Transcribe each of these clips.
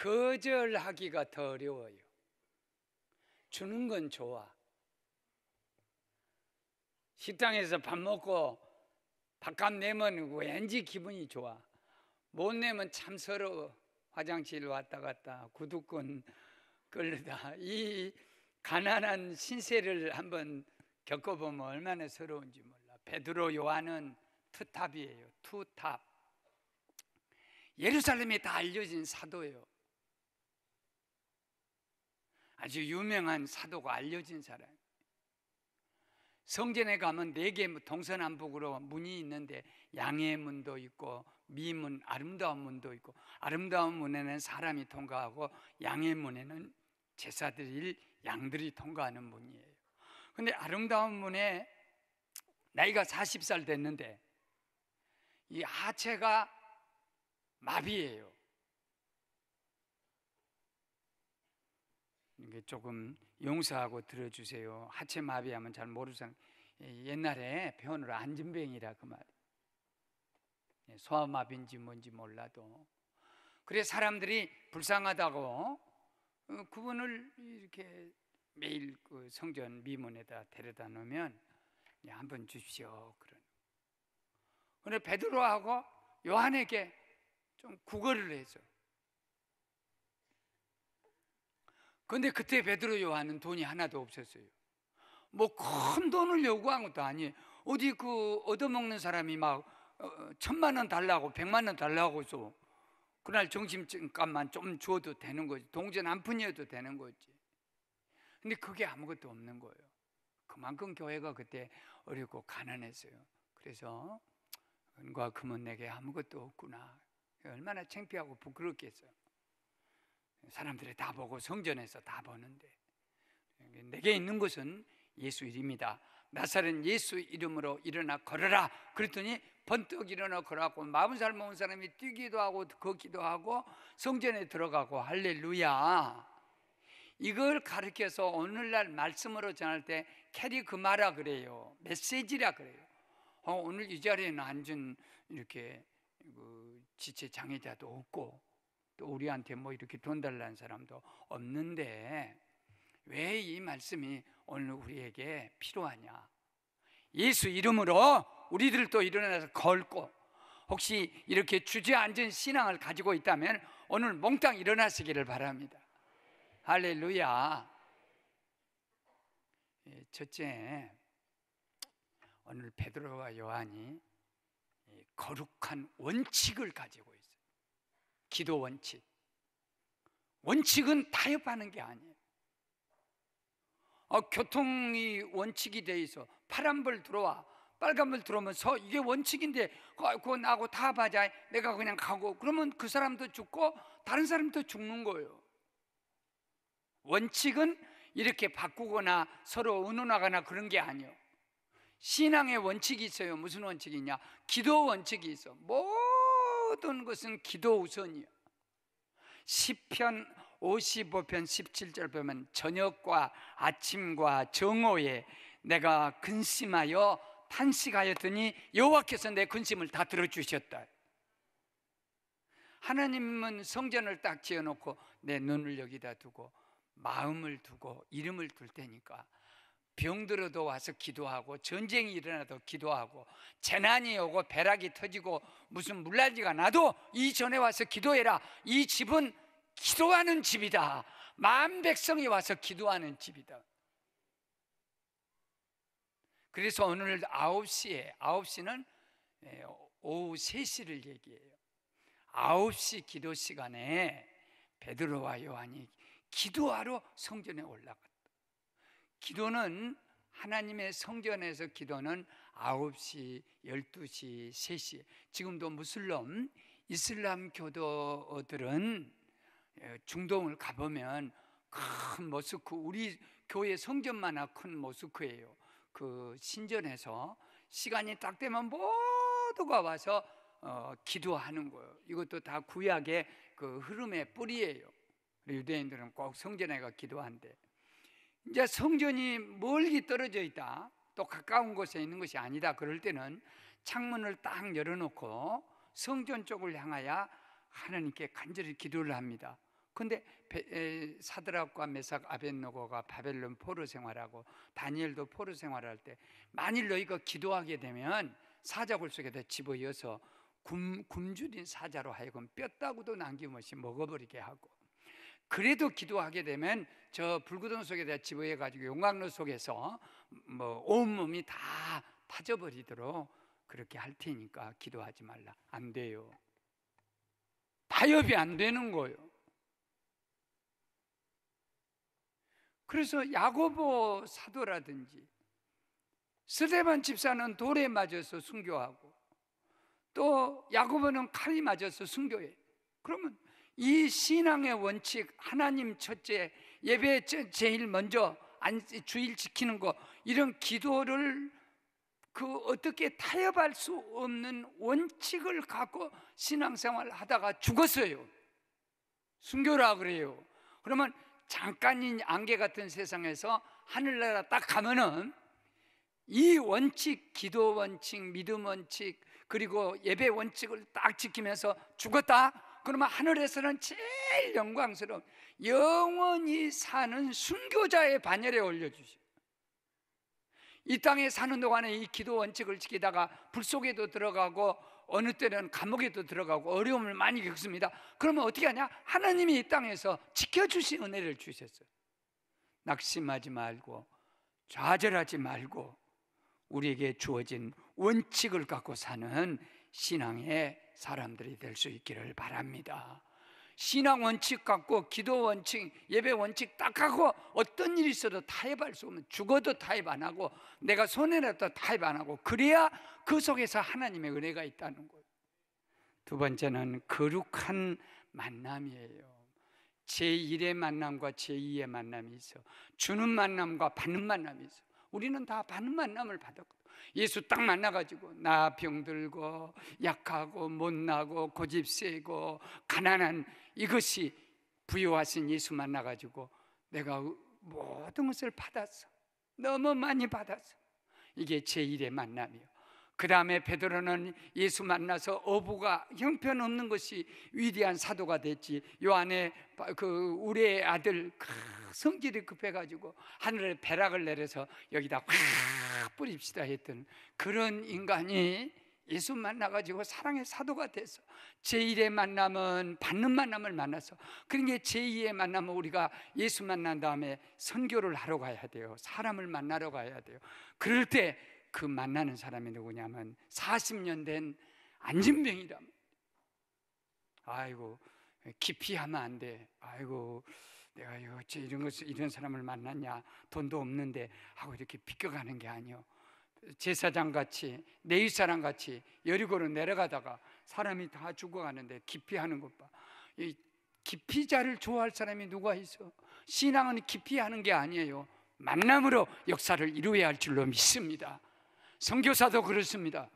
거절하기가 더 어려워요. 주는 건 좋아. 식당에서 밥 먹고 밥값 내면 왠지 기분이 좋아. 못 내면 참 서러워. 화장실 왔다 갔다 구두끈 끌르다. 이 가난한 신세를 한번 겪어보면 얼마나 서러운지 몰라. 베드로 요한은 투탑이에요. 투탑. 예루살렘에 다 알려진 사도예요. 아주 유명한 사도가 알려진 사람. 성전에 가면 4개 동서남북으로 문이 있는데 양의 문도 있고 미문, 아름다운 문도 있고, 아름다운 문에는 사람이 통과하고 양의 문에는 제사드릴 양들이 통과하는 문이에요. 근데 아름다운 문에 나이가 40살 됐는데 이 하체가 마비예요. 이게 조금 용서하고 들어주세요. 하체 마비하면 잘 모르는 사람. 옛날에 표현으로 안진병이라 그 말. 소아마비인지 뭔지 몰라도. 그래 사람들이 불쌍하다고 그분을 이렇게 매일 그 성전 미문에다 데려다 놓으면 한번 주십시오. 그런데 베드로하고 요한에게 좀 구걸을 해서. 그런데 그때 베드로 요한은 돈이 하나도 없었어요. 뭐 큰 돈을 요구한 것도 아니에요. 어디 그 얻어먹는 사람이 막 1,000만 원 달라고 100만 원 달라고 해서 그날 점심값만 좀 주어도 되는 거지. 동전 한 푼이어도 되는 거지. 근데 그게 아무것도 없는 거예요. 그만큼 교회가 그때 어렵고 가난했어요. 그래서 은과 금은 내게 아무것도 없구나. 얼마나 창피하고 부끄럽겠어요. 사람들이 다 보고 성전에서 다 보는데 내게 있는 것은 예수 이름이다. 나사렛 예수 이름으로 일어나 걸어라. 그랬더니 번뜩 일어나 걸어갖고 40살 먹은 사람이 뛰기도 하고 걷기도 하고 성전에 들어가고 할렐루야. 이걸 가르쳐서 오늘날 말씀으로 전할 때 캐리그마라 그래요. 메시지라 그래요. 오늘 이 자리에는 앉은 이렇게 지체 장애자도 없고 또 우리한테 뭐 이렇게 돈 달라는 사람도 없는데 왜 이 말씀이 오늘 우리에게 필요하냐? 예수 이름으로 우리들도 일어나서 걸고, 혹시 이렇게 주저앉은 신앙을 가지고 있다면 오늘 몽땅 일어나시기를 바랍니다. 할렐루야. 첫째, 오늘 베드로와 요한이 거룩한 원칙을 가지고 있어요. 기도 원칙. 원칙은 타협하는 게 아니에요. 교통이 원칙이 돼 있어. 파란불 들어와, 빨간불 들어오면 이게 원칙인데 그거 나하고 타협하자. 내가 그냥 가고 그러면 그 사람도 죽고 다른 사람도 죽는 거예요. 원칙은 이렇게 바꾸거나 서로 의논하거나 그런 게 아니에요. 신앙의 원칙이 있어요. 무슨 원칙이냐? 기도 원칙이 있어. 모든 것은 기도 우선이에요. 시편 55편 17절 보면 저녁과 아침과 정오에 내가 근심하여 탄식하였더니 여호와께서 내 근심을 다 들어주셨다. 하나님은 성전을 딱 지어놓고 내 눈을 여기다 두고 마음을 두고 이름을 둘 테니까 병들어도 와서 기도하고 전쟁이 일어나도 기도하고 재난이 오고 벼락이 터지고 무슨 물난리가 나도 이 전에 와서 기도해라. 이 집은 기도하는 집이다. 만 백성이 와서 기도하는 집이다. 그래서 오늘 9시는 오후 3시를 얘기해요. 9시 기도 시간에 베드로와 요한이 기도하러 성전에 올라갔다. 기도는 하나님의 성전에서 기도는 9시, 12시, 3시. 지금도 무슬림, 이슬람 교도들은 중동을 가보면 큰 모스크, 우리 교회 성전만한 큰 모스크예요. 그 신전에서 시간이 딱 되면 모두가 와서 기도하는 거예요. 이것도 다 구약의 그 흐름의 뿌리예요. 유대인들은 꼭 성전에 가 기도한대. 이제 성전이 멀리 떨어져 있다, 또 가까운 곳에 있는 것이 아니다, 그럴 때는 창문을 딱 열어놓고 성전 쪽을 향하여 하나님께 간절히 기도를 합니다. 근데 사드락과 메삭 아벳노고가 바벨론 포로 생활하고 다니엘도 포로 생활할 때 만일 너희가 기도하게 되면 사자굴 속에다 집어여서 굶주린 사자로 하여금 뼈다구도 남김없이 먹어버리게 하고, 그래도 기도하게 되면 저 불구덩이 속에다 집어여가지고 용광로 속에서 뭐 온몸이 다 타져버리도록 그렇게 할 테니까 기도하지 말라. 안 돼요. 타협이 안 되는 거예요. 그래서 야고보 사도라든지 스데반 집사는 돌에 맞아서 순교하고 또 야고보는 칼이 맞아서 순교해. 그러면 이 신앙의 원칙, 하나님 첫째, 예배 제일 먼저 주일 지키는 거, 이런 기도를 어떻게 타협할 수 없는 원칙을 갖고 신앙생활을 하다가 죽었어요. 순교라 그래요. 그러면 잠깐인 안개 같은 세상에서 하늘나라 딱 가면은 이 원칙, 기도 원칙, 믿음 원칙, 그리고 예배 원칙을 딱 지키면서 죽었다? 그러면 하늘에서는 제일 영광스러운 영원히 사는 순교자의 반열에 올려주셔요. 이 땅에 사는 동안에 이 기도 원칙을 지키다가 불 속에도 들어가고 어느 때는 감옥에도 들어가고 어려움을 많이 겪습니다. 그러면 어떻게 하냐? 하나님이 이 땅에서 지켜주신 은혜를 주셨어요. 낙심하지 말고 좌절하지 말고 우리에게 주어진 원칙을 갖고 사는 신앙의 사람들이 될 수 있기를 바랍니다. 신앙 원칙 갖고 기도 원칙, 예배 원칙 딱 하고 어떤 일이 있어도 타협할 수 없는, 죽어도 타협 안 하고 내가 손해라도 타협 안 하고, 그래야 그 속에서 하나님의 은혜가 있다는 거예요. 두 번째는 거룩한 만남이에요. 제1의 만남과 제2의 만남이 있어. 주는 만남과 받는 만남이 있어. 우리는 다 받는 만남을 받았거든. 예수 딱 만나가지고 나 병들고 약하고 못나고 고집세고 가난한, 이것이 부여하신 예수 만나가지고 내가 모든 것을 받았어. 너무 많이 받았어. 이게 제1의 만남이에요. 그 다음에 베드로는 예수 만나서 어부가 형편없는 것이 위대한 사도가 됐지. 요 안에 우리의 아들 성질이 급해가지고 하늘에 벼락을 내려서 여기다 확 뿌립시다 했던 그런 인간이 예수 만나가지고 사랑의 사도가 됐어. 제1의 만남은 받는 만남을 만나서, 그러니까 제2의 만남은 우리가 예수 만난 다음에 선교를 하러 가야 돼요. 사람을 만나러 가야 돼요. 그럴 때 그 만나는 사람이 누구냐면 40년 된 안진병이다. 아이고 깊이 하면 안 돼. 아이고 내가 어째 이런 사람을 만났냐, 돈도 없는데 하고 이렇게 비껴가는 게 아니요. 제사장같이 내윗사람 같이 여리고로 내려가다가 사람이 다 죽어가는데 깊이 하는 것 봐. 이 깊이자를 좋아할 사람이 누가 있어? 신앙은 깊이 하는 게 아니에요. 만남으로 역사를 이루어야 할 줄로 믿습니다. 선교사도 그렇습니다.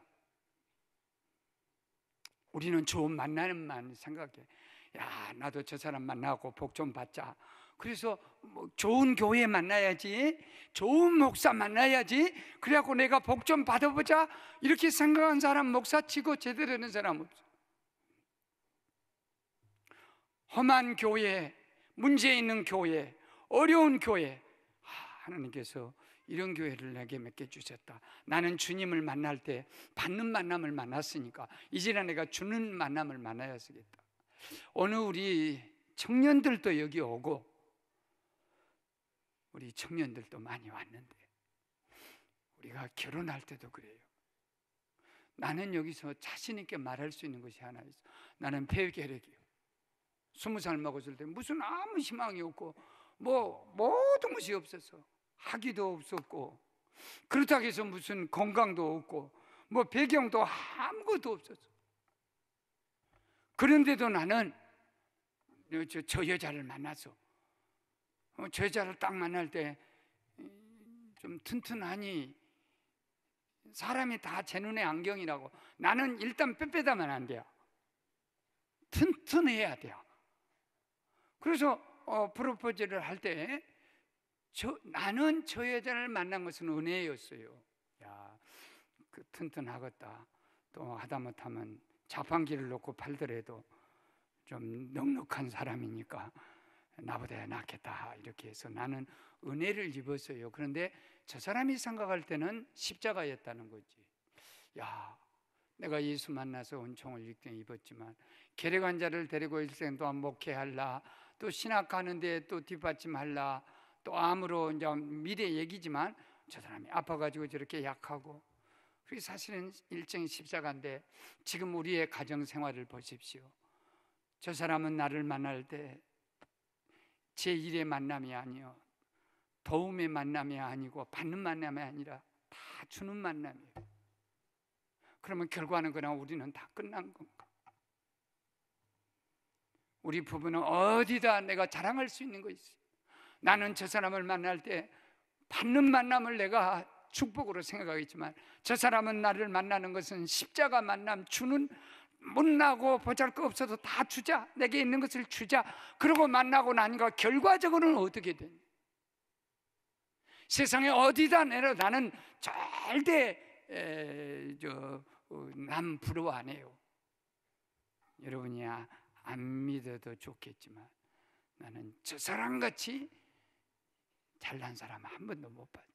우리는 좋은 만남만 생각해. 야, 나도 저 사람 만나고 복 좀 받자. 그래서 뭐 좋은 교회 만나야지, 좋은 목사 만나야지, 그래갖고 내가 복 좀 받아보자, 이렇게 생각한 사람 목사치고 제대로 된 사람 없어. 험한 교회, 문제 있는 교회, 어려운 교회, 하나님께서 이런 교회를 내게 맡겨주셨다. 나는 주님을 만날 때 받는 만남을 만났으니까 이제는 내가 주는 만남을 만나야 쓰겠다. 오늘 우리 청년들도 여기 오고 우리 청년들도 많이 왔는데 우리가 결혼할 때도 그래요. 나는 여기서 자신 있게 말할 수 있는 것이 하나 있어. 나는 폐결핵이요. 20살 먹었을 때 무슨 아무 희망이 없고 뭐 모든 것이 없어서 학위도 없었고 그렇다고 해서 무슨 건강도 없고 뭐 배경도 아무것도 없었어. 그런데도 나는 저 여자를 만나서 저 여자를 딱 만날 때 좀 튼튼하니, 사람이 다 제 눈에 안경이라고, 나는 일단 빽빽하면 안 돼요. 튼튼해야 돼요. 그래서 프로포즈를 할 때 나는 저 여자를 만난 것은 은혜였어요. 야, 그 튼튼하겠다. 또 하다못하면 자판기를 놓고 팔더라도 좀 넉넉한 사람이니까 나보다 낫겠다 이렇게 해서 나는 은혜를 입었어요. 그런데 저 사람이 생각할 때는 십자가였다는 거지. 야, 내가 예수 만나서 은총을 입었지만 계례관자를 데리고 일생 동안 목회할라, 또 신학 가는데 또 뒷받침할라, 또 암으로 이제 미래 얘기지만 저 사람이 아파가지고 저렇게 약하고, 그게 사실은 일정이 십자가인데 지금 우리의 가정 생활을 보십시오. 저 사람은 나를 만날 때 제 일의 만남이 아니요, 도움의 만남이 아니고 받는 만남이 아니라 다 주는 만남이에요. 그러면 결과는 그냥 우리는 다 끝난 건가? 우리 부부는 어디다 내가 자랑할 수 있는 거 있어요? 나는 저 사람을 만날 때 받는 만남을 내가 축복으로 생각하겠지만, 저 사람은 나를 만나는 것은 십자가 만남, 주는, 못나고 보잘것 없어도 다 주자, 내게 있는 것을 주자. 그러고 만나고 나니까 결과적으로는 어떻게 되냐? 세상에 어디다 내려 나는 절대 남 부러워 안 해요. 여러분이 안 믿어도 좋겠지만 나는 저 사람같이 잘난 사람 한 번도 못 봤어요.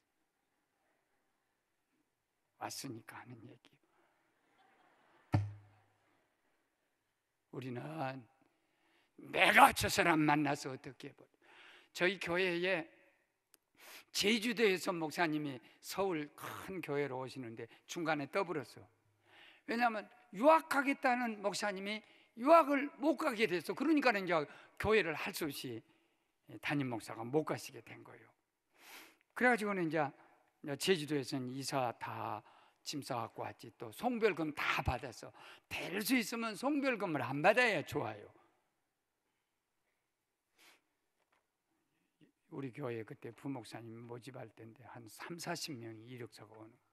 왔으니까 하는 얘기예요. 우리는 내가 저 사람 만나서 어떻게 해버려. 저희 교회에 제주도에서 목사님이 서울 큰 교회로 오시는데 중간에 떠버렸어. 왜냐하면 유학하겠다는 목사님이 유학을 못 가게 됐어. 그러니까 이제 교회를 할 수 없이 담임 목사가 못 가시게 된 거예요. 그래가지고는 이제 제주도에서는 이사 다 짐 싸갖고 왔지. 또 송별금 다 받아서 될 수 있으면 송별금을 안 받아야 좋아요. 우리 교회 그때 부목사님 모집할 때인데 한 30-40명이 이력서가 오는 거예요.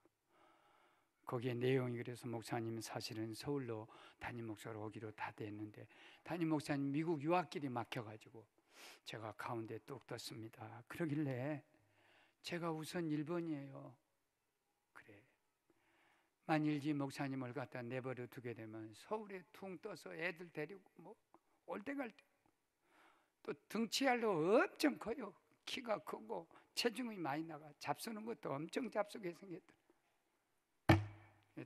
거기에 내용이 그래서 목사님은 사실은 서울로 담임 목사로 오기로 다 됐는데 담임 목사님 미국 유학길이 막혀가지고 제가 가운데 뚝 떴습니다. 그러길래 제가 우선 1번이에요. 그래, 만일 이 목사님을 갖다 내버려 두게 되면 서울에 퉁 떠서 애들 데리고 뭐 올 때 갈 때 또 등치알로 엄청 커요. 키가 크고 체중이 많이 나가. 잡수는 것도 엄청 잡수게 생겼더라.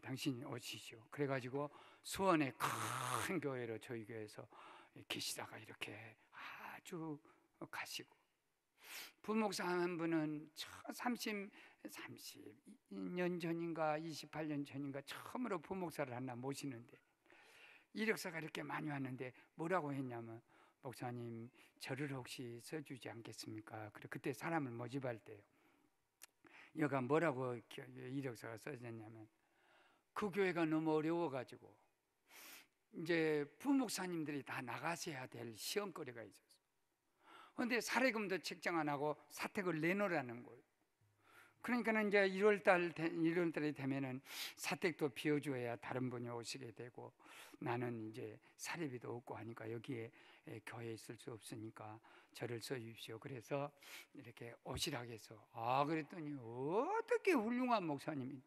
당신이 오시죠. 그래가지고 수원의 큰 교회로 저희 교회에서 계시다가 이렇게 아주 가시고, 부목사 한 분은 30년 전인가 28년 전인가 처음으로 부목사를 하나 모시는데 이력서가 이렇게 많이 왔는데 뭐라고 했냐면, 목사님 저를 혹시 써주지 않겠습니까? 그때 사람을 모집할 때요, 여가 뭐라고 이력서가 써졌냐면, 그 교회가 너무 어려워가지고 이제 부목사님들이 다 나가셔야 될 시험거리가 있었어. 그런데 사례금도 책정 안 하고 사택을 내놓으라는 거예요. 그러니까 이제 1월달이 되면은 사택도 비워줘야 다른 분이 오시게 되고, 나는 이제 사례비도 없고 하니까 여기에 교회에 있을 수 없으니까 저를 써주십시오. 그래서 이렇게 오시라고 해서 그랬더니 어떻게 훌륭한 목사님이,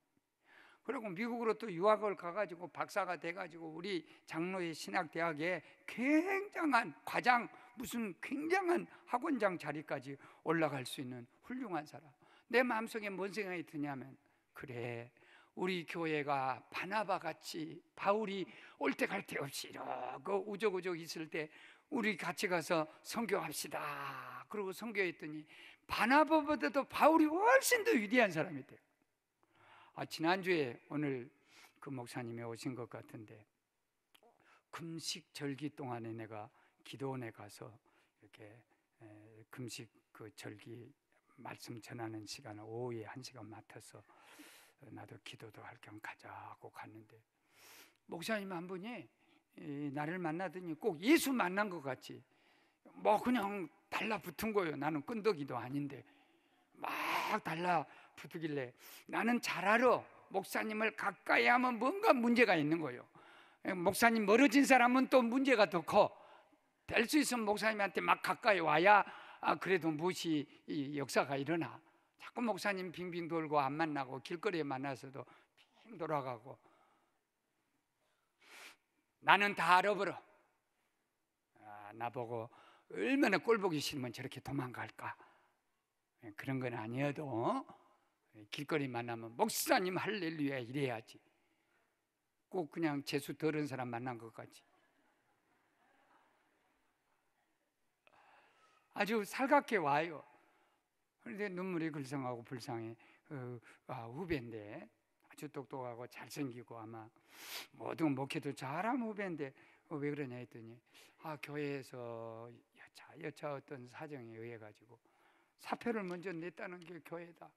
그리고 미국으로 또 유학을 가가지고 박사가 돼가지고 우리 장로의 신학대학에 굉장한 과장, 무슨 굉장한 학원장 자리까지 올라갈 수 있는 훌륭한 사람. 내 마음속에 뭔 생각이 드냐면, 그래, 우리 교회가 바나바 같이 바울이 올 때 갈 데 없이 이러고 우적우적 있을 때 우리 같이 가서 선교합시다. 그러고 선교했더니 바나바보다도 바울이 훨씬 더 위대한 사람이 돼요. 지난주에 오늘 그 목사님이 오신 것 같은데, 금식 절기 동안에 내가 기도원에 가서 이렇게 금식 그 절기 말씀 전하는 시간을 오후에 1시간 맡아서 나도 기도도 할 겸 가자고 갔는데, 목사님 한 분이 나를 만나더니 꼭 예수 만난 것 같이 뭐 그냥 달라붙은 거예요. 나는 끈덕이도 아닌데 막 달라붙길래 나는 잘 알아, 목사님을 가까이 하면 뭔가 문제가 있는 거예요. 목사님 멀어진 사람은 또 문제가 더 커. 될 수 있으면 목사님한테 막 가까이 와야 그래도 무엇이 역사가 일어나. 자꾸 목사님 빙빙 돌고 안 만나고 길거리에 만나서도 빙 돌아가고, 나는 다 알아버려. 나보고 얼마나 꼴보기 싫으면 저렇게 도망갈까? 그런 건 아니어도 길거리 만나면 목사님 할렐루야 이래야지. 꼭 그냥 재수 들은 사람 만난 것 같지. 아주 살갑게 와요. 그런데 눈물이 글썽하고 불쌍해. 후배인데 아주 똑똑하고 잘생기고 아마 모든 목회도 잘하는 후배인데 왜 그러냐 했더니 교회에서 여차 어떤 사정에 의해 가지고 사표를 먼저 냈다는 게 교회다.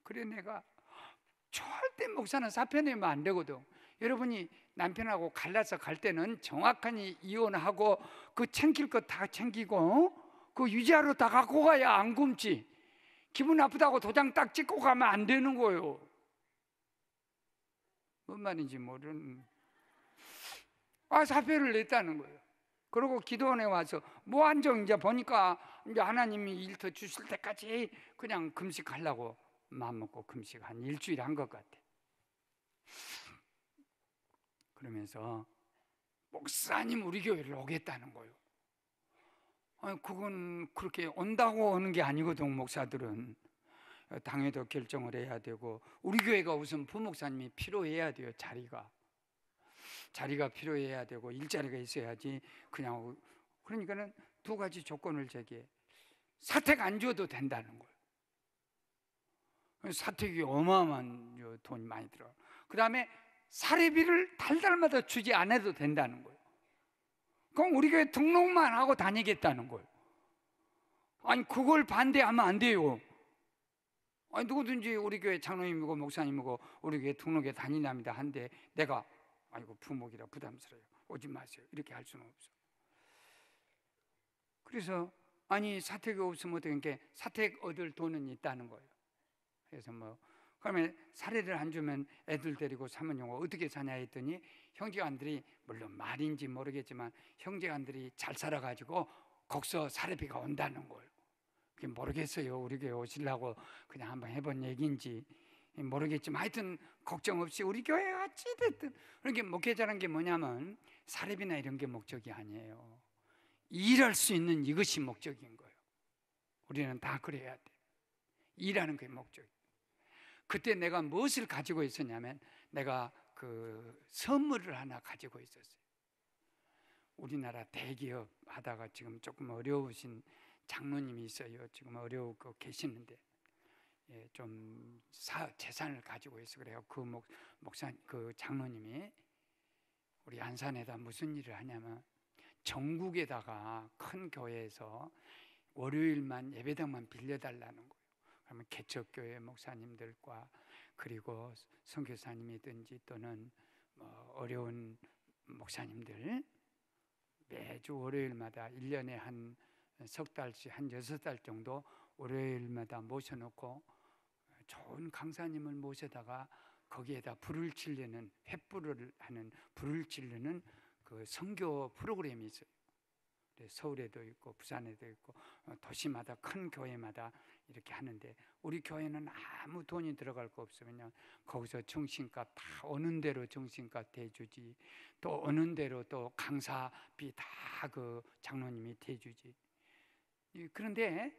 그래 내가 절대 목사는 사표 내면 안 되거든. 여러분이 남편하고 갈라서 갈 때는 정확하게 이혼하고 그 챙길 거 다 챙기고 그 유지하러 다 갖고 가야 안 굶지. 기분 나쁘다고 도장 딱 찍고 가면 안 되는 거예요. 뭔 말인지 모르는. 사표를 냈다는 거예요. 그리고 기도원에 와서 무한정 이제 보니까 이제 하나님이 일 더 주실 때까지 그냥 금식하려고 마음 먹고 금식 한 일주일 한 것 같아. 그러면서 목사님 우리 교회를 오겠다는 거예요. 그건 그렇게 온다고 오는 게 아니거든. 목사들은 당회도 결정을 해야 되고 우리 교회가 우선 부목사님이 필요해야 돼요. 자리가 필요해야 되고 일자리가 있어야지. 그냥 그러니까는 두 가지 조건을 제기해. 사택 안 줘도 된다는 거예요. 사택이 어마어마한 돈이 많이 들어. 그 다음에 사례비를 달달마다 주지 않아도 된다는 거예요. 그럼 우리 교회 등록만 하고 다니겠다는 거예요. 아니 그걸 반대하면 안 돼요. 아니 누구든지 우리 교회 장로님이고 목사님이고 우리 교회 등록에 다니랍니다 한데 내가 아이고 부목이라 부담스러워요 오지 마세요 이렇게 할 수는 없어. 그래서 아니 사택이 없으면 어떻게 사택 얻을 돈은 있다는 거예요. 그래서 그러면 사례를 안 주면 애들 데리고 사모님과 어떻게 사냐 했더니 형제간들이 물론 말인지 모르겠지만 형제간들이 잘 살아가지고 거기서 사례비가 온다는 거예요. 그게 모르겠어요. 우리 교회 오시려고 그냥 한번 해본 얘기인지 모르겠지만 하여튼 걱정 없이 우리 교회가 어찌됐든. 그러니까 목회자라는 게 뭐냐면 사례비나 이런 게 목적이 아니에요. 일할 수 있는 이것이 목적인 거예요. 우리는 다 그래야 돼. 일하는 게 목적이에요. 그때 내가 무엇을 가지고 있었냐면 내가 그 선물을 하나 가지고 있었어요. 우리나라 대기업 하다가 지금 조금 어려우신 장로님이 있어요. 지금 어려우고 계시는데 좀 재산을 가지고 있어. 그래요. 그 장로님이 우리 안산에다 무슨 일을 하냐면 전국에다가 큰 교회에서 월요일만 예배당만 빌려달라는 거예요. 그러면 개척교회 목사님들과 그리고 선교사님이든지 또는 어려운 목사님들 매주 월요일마다 1년에 한 석 달씩 한 6달 정도 월요일마다 모셔놓고 좋은 강사님을 모셔다가 거기에다 불을 지르는 횃불을 하는 불을 지르는 그 선교 프로그램이 있어요. 서울에도 있고 부산에도 있고 도시마다 큰 교회마다 이렇게 하는데 우리 교회는 아무 돈이 들어갈 거 없으면 거기서 정신값 다 오는 대로 정신값 대주지 또 오는 대로 또 강사비 다 그 장로님이 대주지. 그런데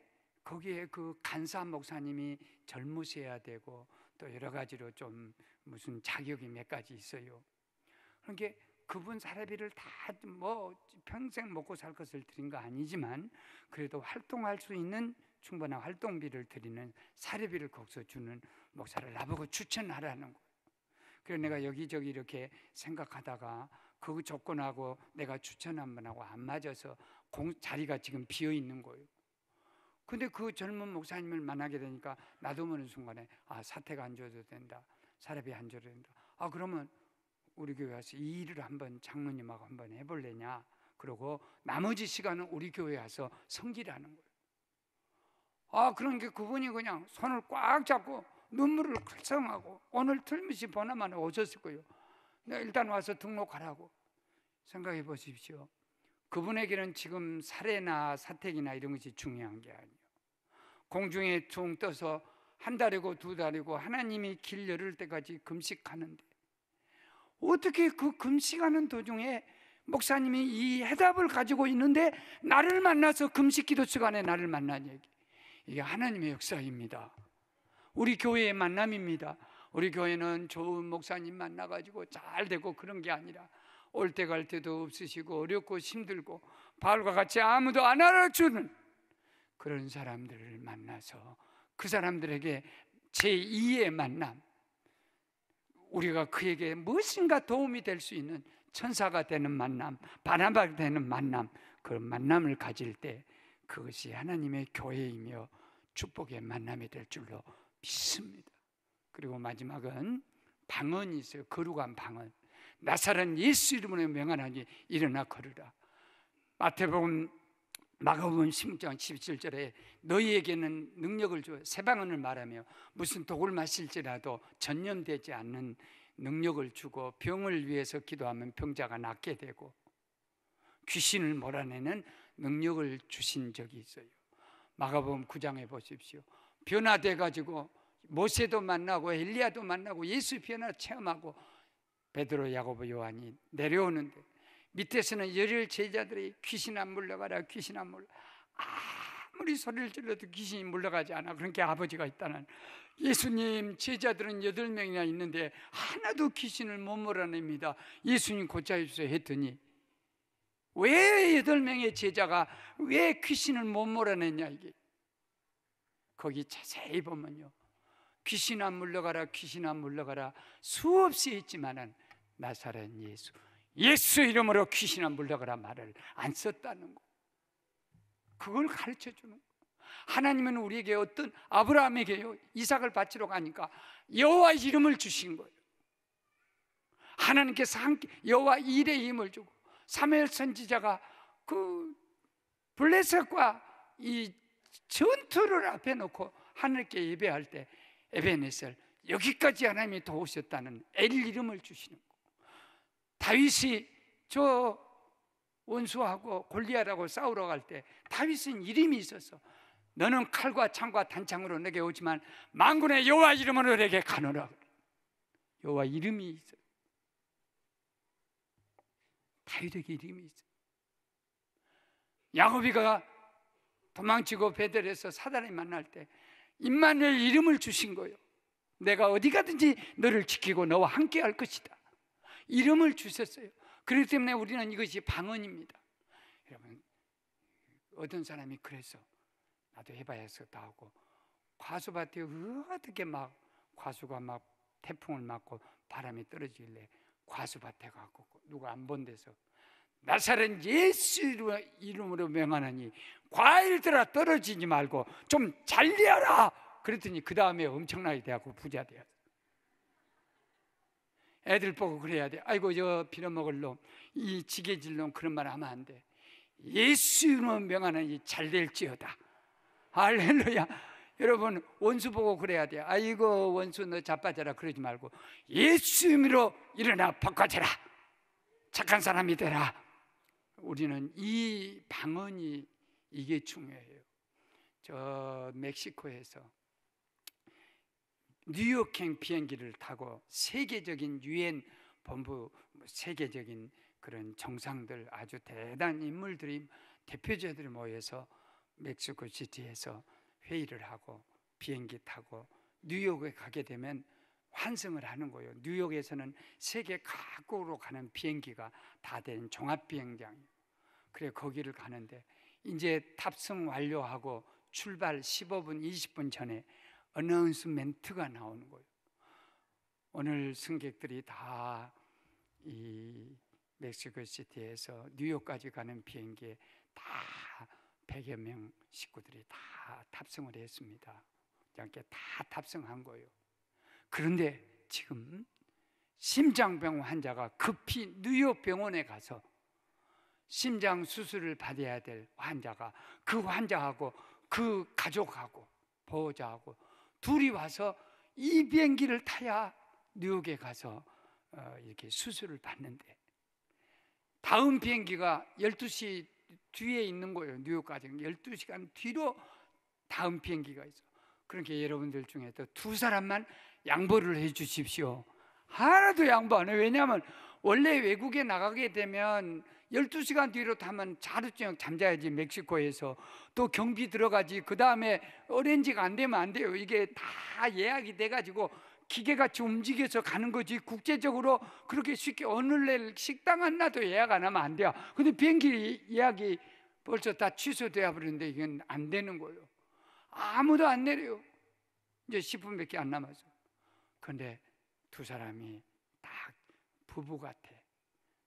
거기에 그 간사 목사님이 젊으셔야 되고 또 여러 가지로 좀 무슨 자격이 몇 가지 있어요. 그러니까 그분 사례비를 다 평생 먹고 살 것을 드린 거 아니지만 그래도 활동할 수 있는 충분한 활동비를 드리는 사례비를 거기서 주는 목사를 나보고 추천하라는 거예요. 그래서 내가 여기저기 이렇게 생각하다가 그 조건하고 내가 추천한 분하고 안 맞아서 자리가 지금 비어 있는 거예요. 근데 그 젊은 목사님을 만나게 되니까 나도 모르는 순간에 사택 안 줘도 된다, 사례비 안 줘도 된다. 그러면 우리 교회 와서 이 일을 한번 장로님하고 한번 해볼래냐? 그러고 나머지 시간은 우리 교회 와서 섬기라는 거예요. 그러니까 그분이 그냥 손을 꽉 잡고 눈물을 글썽하고 오늘 틀미시 보나마나 오셨을 거예요. 일단 와서 등록하라고. 생각해 보십시오. 그분에게는 지금 사례나 사택이나 이런 것이 중요한 게 아니에요. 공중에 퉁 떠서 한 달이고 두 달이고 하나님이 길 열을 때까지 금식하는데 어떻게 그 금식하는 도중에 목사님이 이 해답을 가지고 있는데 나를 만나서 금식기도 시간에 나를 만난 얘기, 이게 하나님의 역사입니다. 우리 교회의 만남입니다. 우리 교회는 좋은 목사님 만나가지고 잘 되고 그런 게 아니라 올 때 갈 때도 없으시고 어렵고 힘들고 바울과 같이 아무도 안 알아주는 그런 사람들을 만나서 그 사람들에게 제2의 만남, 우리가 그에게 무엇인가 도움이 될 수 있는 천사가 되는 만남, 바나바가 되는 만남, 그 만남을 가질 때 그것이 하나님의 교회이며 축복의 만남이 될 줄로 믿습니다. 그리고 마지막은 방언이 있어요. 거룩한 방언. 나사렛 예수 이름으로 명하나니 일어나 걸으라. 마태복음, 마가복음 16장 17절에 너희에게는 능력을 줘, 새 방언을 말하며 무슨 독을 마실지라도 전염되지 않는 능력을 주고 병을 위해서 기도하면 병자가 낫게 되고 귀신을 몰아내는 능력을 주신 적이 있어요. 마가복음 9장에 보십시오. 변화돼 가지고 모세도 만나고 엘리야도 만나고 예수 변화 체험하고 베드로, 야고보, 요한이 내려오는데 밑에서는 열혈 제자들이 귀신 안 물러가라, 귀신 안 물러. 아무리 소리를 질러도 귀신이 물러가지 않아. 그러니까 아버지가 있다는, 예수님 제자들은 8명이나 있는데 하나도 귀신을 못 몰아냅니다. 예수님 고쳐주세요 했더니 왜 8명의 제자가 왜 귀신을 못 몰아냈냐, 이게 거기 자세히 보면요, 귀신 안 물러가라, 귀신 안 물러가라 수없이 했지만은 나사렛 예수 이름으로 귀신 안 물러가라 말을 안 썼다는 거, 그걸 가르쳐 주는 거. 하나님은 우리에게 어떤, 아브라함에게요, 이삭을 바치러 가니까 여호와 이름을 주신 거예요. 하나님께서 여호와 일의 힘을 주고, 사무엘 선지자가 그 블레셋과 이 전투를 앞에 놓고 하늘께 예배할 때 에베네셀, 여기까지 하나님이 도우셨다는 엘 이름을 주시는 거. 다윗이 저 원수하고 골리앗하고 싸우러 갈 때 다윗은 이름이 있었어. 너는 칼과 창과 단창으로 내게 오지만 만군의 여호와 이름으로 내게 가노라. 여호와 이름이 있어. 다윗에게 이름이 있어. 야곱이가 도망치고 베델에서 사단을 만날 때 임마누엘 이름을 주신 거예요. 내가 어디 가든지 너를 지키고 너와 함께 할 것이다. 이름을 주셨어요. 그렇기 때문에 우리는 이것이 방언입니다. 여러분, 어떤 사람이 그래서 나도 해봐야 했었다 하고 과수밭에 어떻게 막 과수가 막 태풍을 맞고 바람이 떨어지길래 과수밭에 가고 누가 안 본 데서 나사렛 예수 이름으로 명하노니 과일들아 떨어지지 말고 좀 잘리어라. 그랬더니 그 다음에 엄청나게 돼갖고 부자 되었어. 애들 보고 그래야 돼. 아이고 저 빌어먹을 놈, 이 지게질 놈, 그런 말 하면 안 돼. 예수 이름으로 명하노니 잘 될지어다. 할렐루야. 여러분, 원수 보고 그래야 돼. 아이고 원수 너 자빠져라 그러지 말고 예수 이름으로 일어나 바꿔져라, 착한 사람이 되라. 우리는 이 방언이, 이게 중요해요. 저 멕시코에서 뉴욕행 비행기를 타고 세계적인 유엔 본부, 세계적인 그런 정상들, 아주 대단한 인물들이, 대표자들이 모여서 멕시코 시티에서 회의를 하고 비행기 타고 뉴욕에 가게 되면 환승을 하는 거예요. 뉴욕에서는 세계 각국으로 가는 비행기가 다 된 종합비행장이에요. 그래 거기를 가는데 이제 탑승 완료하고 출발 15분 20분 전에 어나운스멘트가 나오는 거예요. 오늘 승객들이 다 이 멕시코 시티에서 뉴욕까지 가는 비행기에 다 100여 명 식구들이 다 탑승을 했습니다. 이렇게 다 탑승한 거예요. 그런데 지금 심장병 환자가 급히 뉴욕 병원에 가서 심장 수술을 받아야 될 환자가, 그 환자하고 그 가족하고 보호자하고 둘이 와서 이 비행기를 타야 뉴욕에 가서 이렇게 수술을 받는데, 다음 비행기가 12시 뒤에 있는 거예요. 뉴욕까지 12시간 뒤로 다음 비행기가 있어. 그러니까 여러분들 중에 또 두 사람만 양보를 해 주십시오. 하나도 양보 안 해요. 왜냐하면 원래 외국에 나가게 되면 12시간 뒤로 타면 자루저녁 잠자야지. 멕시코에서 또 경비 들어가지. 그 다음에 어렌지가 안 되면 안 돼요. 이게 다 예약이 돼가지고 기계같이 움직여서 가는 거지. 국제적으로 그렇게 쉽게 어느 날 식당 하나도 예약 안 하면 안 돼요. 근데 비행기 예약이 벌써 다 취소되어 버렸는데 이건 안 되는 거예요. 아무도 안 내려요. 이제 10분밖에 안 남았어. 근데 두 사람이 딱 부부 같아.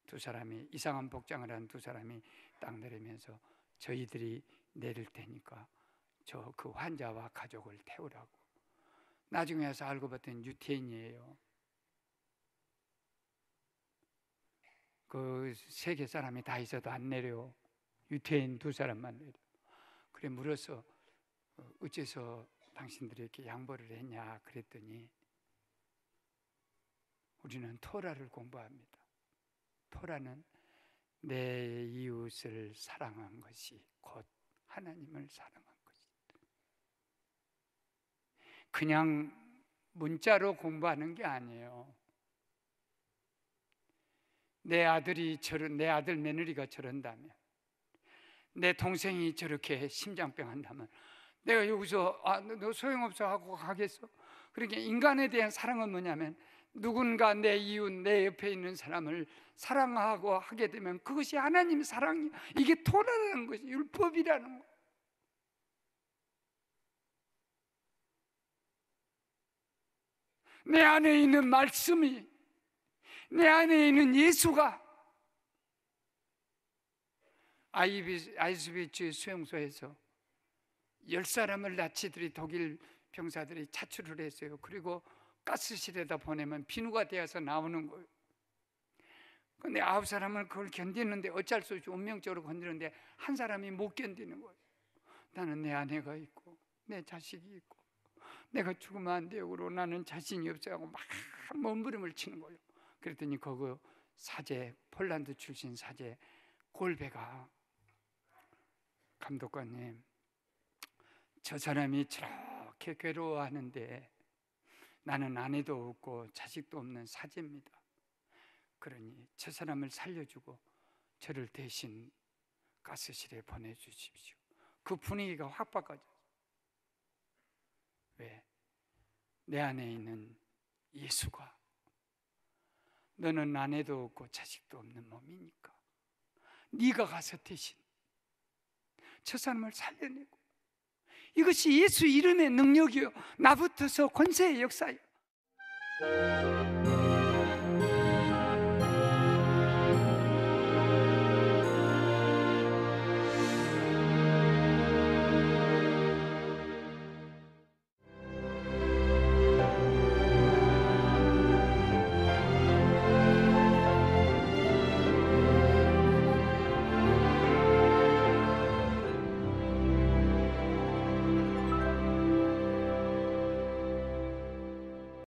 두 사람이 이상한 복장을 한 두 사람이 딱 내리면서 저희들이 내릴 테니까 저 그 환자와 가족을 태우라고. 나중에 와서 알고 봤더니 유태인이에요. 그 세계 사람이 다 있어도 안 내려. 유태인 두 사람만 내려. 그래 물어서 어째서 당신들이 이렇게 양보를 했냐 그랬더니 우리는 토라를 공부합니다. 토라는 내 이웃을 사랑한 것이 곧 하나님을 사랑한 것이다. 그냥 문자로 공부하는 게 아니에요. 내 아들 며느리가 저런다면, 내 동생이 저렇게 심장병 한다면 내가 여기서 너 소용없어 하고 가겠어? 그러니까 인간에 대한 사랑은 뭐냐면 누군가 내 이웃, 내 옆에 있는 사람을 사랑하고 하게 되면 그것이 하나님의 사랑이야. 이게 토라라는 것이 율법이라는 거. 내 안에 있는 말씀이, 내 안에 있는 예수가 아이스비치 수용소에서 10사람을 나치들이 독일 병사들이 차출을 했어요. 그리고 가스실에다 보내면 비누가 되어서 나오는 거예요. 근데 9사람은 그걸 견디는데 어쩔 수 없이 운명적으로 건드는데 한 사람이 못 견디는 거예요. 나는 내 아내가 있고 내 자식이 있고 내가 죽으면 안 돼요. 그러고 나는 자신이 없어하고 막 몸부림을 치는 거예요. 그랬더니 그거 사제, 폴란드 출신 사제 골베가 감독관님, 저 사람이 저렇게 괴로워하는데 나는 아내도 없고 자식도 없는 사제입니다. 그러니 저 사람을 살려주고 저를 대신 가스실에 보내주십시오. 그 분위기가 확 바꿔졌어요. 왜? 내 안에 있는 예수가, 너는 아내도 없고 자식도 없는 몸이니까 네가 가서 대신 저 사람을 살려내고, 이것이 예수 이름의 능력이요 나부터서 권세의 역사예요.